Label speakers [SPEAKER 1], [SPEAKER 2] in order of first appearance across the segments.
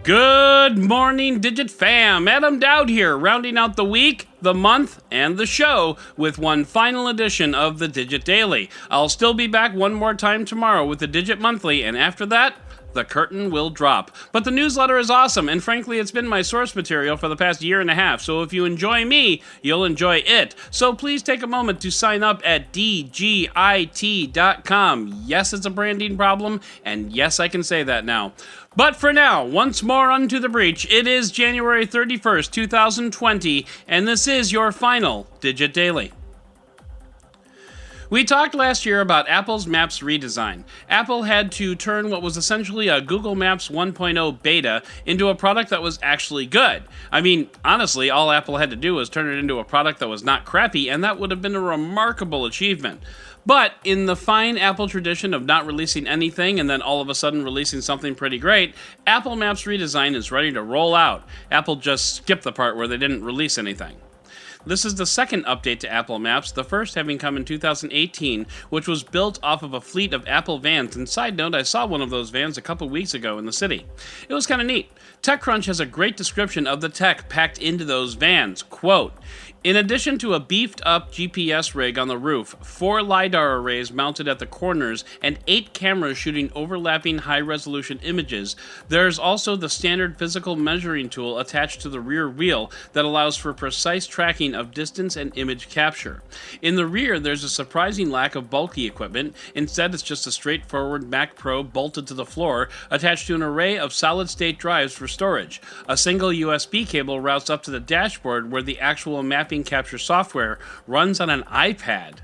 [SPEAKER 1] Good morning, Digit fam. Adam Doud here, rounding out the week, the month, and the show with one final edition of the Digit Daily. I'll still be back one more time tomorrow with the Digit Monthly, and after that, the curtain will drop. But the newsletter is awesome, and frankly, it's been my source material for the past year and a half, so if you enjoy me, you'll enjoy it. So please take a moment to sign up at dgit.com. Yes, it's a branding problem, and yes, I can say that now. But for now, once more unto the breach, it is January 31st, 2020, and this is your final Digit Daily. We talked last year about Apple's Maps redesign. Apple had to turn what was essentially a Google Maps 1.0 beta into a product that was actually good. I mean, honestly, all Apple had to do was turn it into a product that was not crappy, and that would have been a remarkable achievement. But in the fine Apple tradition of not releasing anything and then all of a sudden releasing something pretty great, Apple Maps redesign is ready to roll out. Apple just skipped the part where they didn't release anything. This is the second update to Apple Maps, the first having come in 2018, which was built off of a fleet of Apple vans. And side note, I saw one of those vans a couple weeks ago in the city. It was kind of neat. TechCrunch has a great description of the tech packed into those vans. Quote, in addition to a beefed-up GPS rig on the roof, 4 LiDAR arrays mounted at the corners, and 8 cameras shooting overlapping high-resolution images, there's also the standard physical measuring tool attached to the rear wheel that allows for precise tracking of distance and image capture. In the rear, there's a surprising lack of bulky equipment. Instead, it's just a straightforward Mac Pro bolted to the floor, attached to an array of solid-state drives for storage. A single USB cable routes up to the dashboard where the actual mapping capture software runs on an iPad.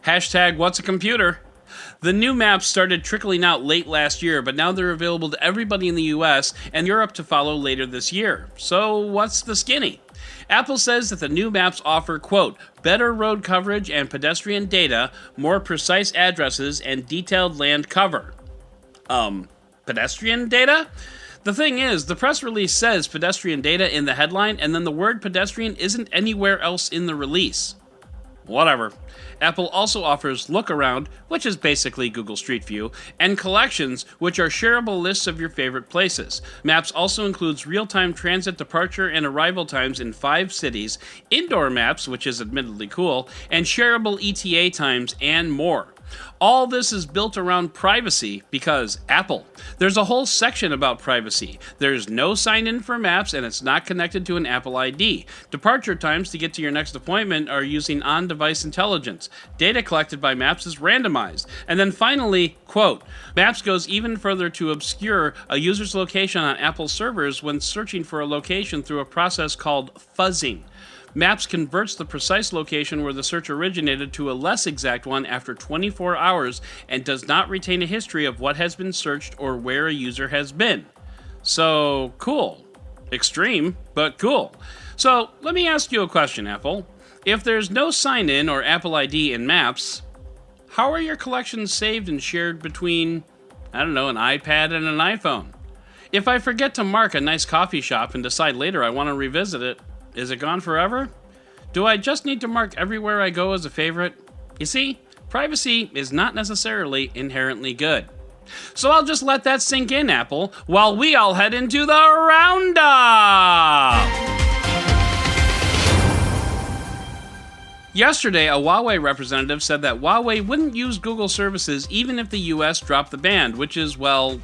[SPEAKER 1] Hashtag what's a computer? The new maps started trickling out late last year, but now they're available to everybody in the US and Europe to follow later this year. So what's the skinny? Apple says that the new maps offer, quote, better road coverage and pedestrian data, more precise addresses, and detailed land cover. Pedestrian data? The thing is, the press release says pedestrian data in the headline, and then the word pedestrian isn't anywhere else in the release. Whatever. Apple also offers Look Around, which is basically Google Street View, and Collections, which are shareable lists of your favorite places. Maps also includes real-time transit departure and arrival times in 5 cities, indoor maps, which is admittedly cool, and shareable ETA times, and more. All this is built around privacy because Apple. There's a whole section about privacy. There's no sign-in for Maps and it's not connected to an Apple ID. Departure times to get to your next appointment are using on-device intelligence. Data collected by Maps is randomized. And then finally, quote, Maps goes even further to obscure a user's location on Apple servers when searching for a location through a process called fuzzing. Maps converts the precise location where the search originated to a less exact one after 24 hours and does not retain a history of what has been searched or where a user has been. So, cool. Extreme, but cool. So, let me ask you a question, Apple. If there's no sign-in or Apple ID in Maps, how are your collections saved and shared between, I don't know, an iPad and an iPhone? If I forget to mark a nice coffee shop and decide later I want to revisit it, is it gone forever? Do I just need to mark everywhere I go as a favorite? You see, privacy is not necessarily inherently good. So I'll just let that sink in, Apple, while we all head into the Roundup! Yesterday, a Huawei representative said that Huawei wouldn't use Google services even if the US dropped the ban, which is, well,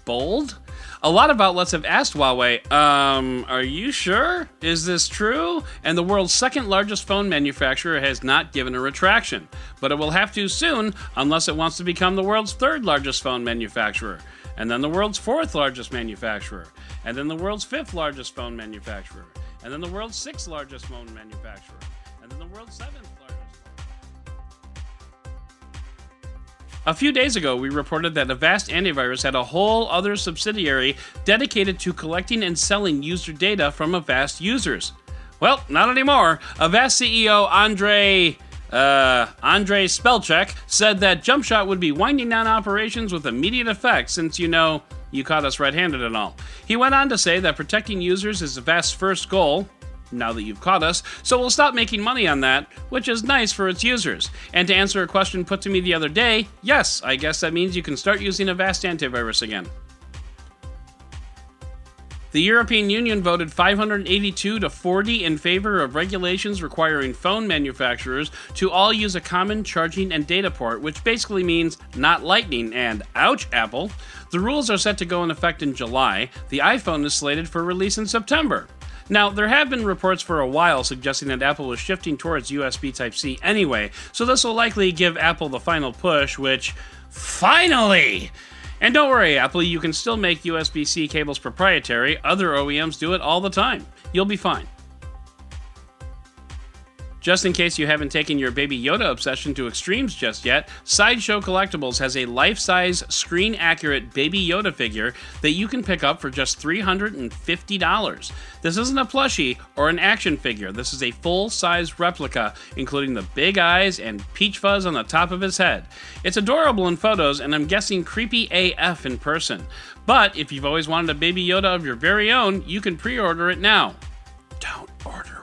[SPEAKER 1] bold? A lot of outlets have asked Huawei, are you sure? Is this true? And the world's second largest phone manufacturer has not given a retraction. But it will have to soon, unless it wants to become the world's third largest phone manufacturer. And then the world's fourth largest manufacturer. And then the world's fifth largest phone manufacturer. And then the world's sixth largest phone manufacturer. And then the world's seventh largest. A few days ago, we reported that Avast antivirus had a whole other subsidiary dedicated to collecting and selling user data from Avast users. Well, not anymore. Avast CEO Andrei Spellcheck said that JumpShot would be winding down operations with immediate effect since, you caught us red-handed and all. He went on to say that protecting users is Avast's first goal, now that you've caught us, so we'll stop making money on that, which is nice for its users. And to answer a question put to me the other day, yes, I guess that means you can start using Avast antivirus again. The European Union voted 582 to 40 in favor of regulations requiring phone manufacturers to all use a common charging and data port, which basically means not Lightning, and ouch, Apple. The rules are set to go in effect in July. The iPhone is slated for release in September. Now, there have been reports for a while suggesting that Apple was shifting towards USB Type-C anyway, so this will likely give Apple the final push, which, finally! And don't worry, Apple, you can still make USB-C cables proprietary. Other OEMs do it all the time. You'll be fine. Just in case you haven't taken your Baby Yoda obsession to extremes just yet, Sideshow Collectibles has a life-size, screen-accurate Baby Yoda figure that you can pick up for just $350. This isn't a plushie or an action figure. This is a full-size replica, including the big eyes and peach fuzz on the top of his head. It's adorable in photos, and I'm guessing creepy AF in person. But if you've always wanted a Baby Yoda of your very own, you can pre-order it now. Don't order.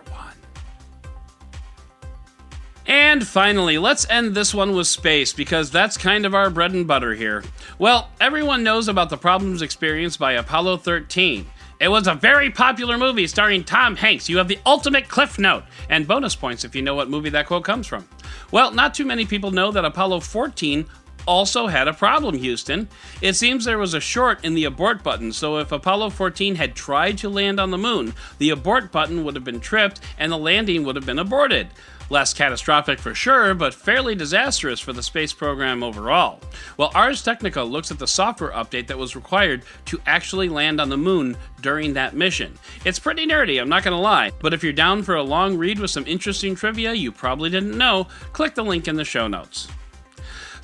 [SPEAKER 1] And finally, let's end this one with space, because that's kind of our bread and butter here. Well, everyone knows about the problems experienced by Apollo 13. It was a very popular movie starring Tom Hanks. You have the ultimate cliff note, and bonus points if you know what movie that quote comes from. Well, not too many people know that Apollo 14 also had a problem, Houston. It seems there was a short in the abort button, so if Apollo 14 had tried to land on the moon, the abort button would have been tripped and the landing would have been aborted. Less catastrophic for sure, but fairly disastrous for the space program overall. Well, Ars Technica looks at the software update that was required to actually land on the moon during that mission. It's pretty nerdy, I'm not gonna lie, but if you're down for a long read with some interesting trivia you probably didn't know, click the link in the show notes.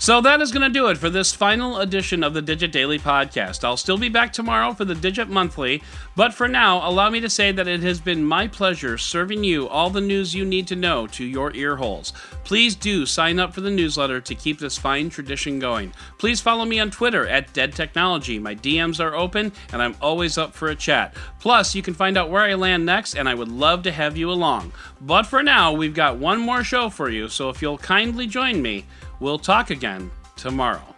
[SPEAKER 1] So that is going to do it for this final edition of the Digit Daily Podcast. I'll still be back tomorrow for the Digit Monthly, but for now, allow me to say that it has been my pleasure serving you all the news you need to know to your ear holes. Please do sign up for the newsletter to keep this fine tradition going. Please follow me on Twitter at Dead Technology. My DMs are open, and I'm always up for a chat. Plus, you can find out where I land next, and I would love to have you along. But for now, we've got one more show for you, so if you'll kindly join me, we'll talk again tomorrow.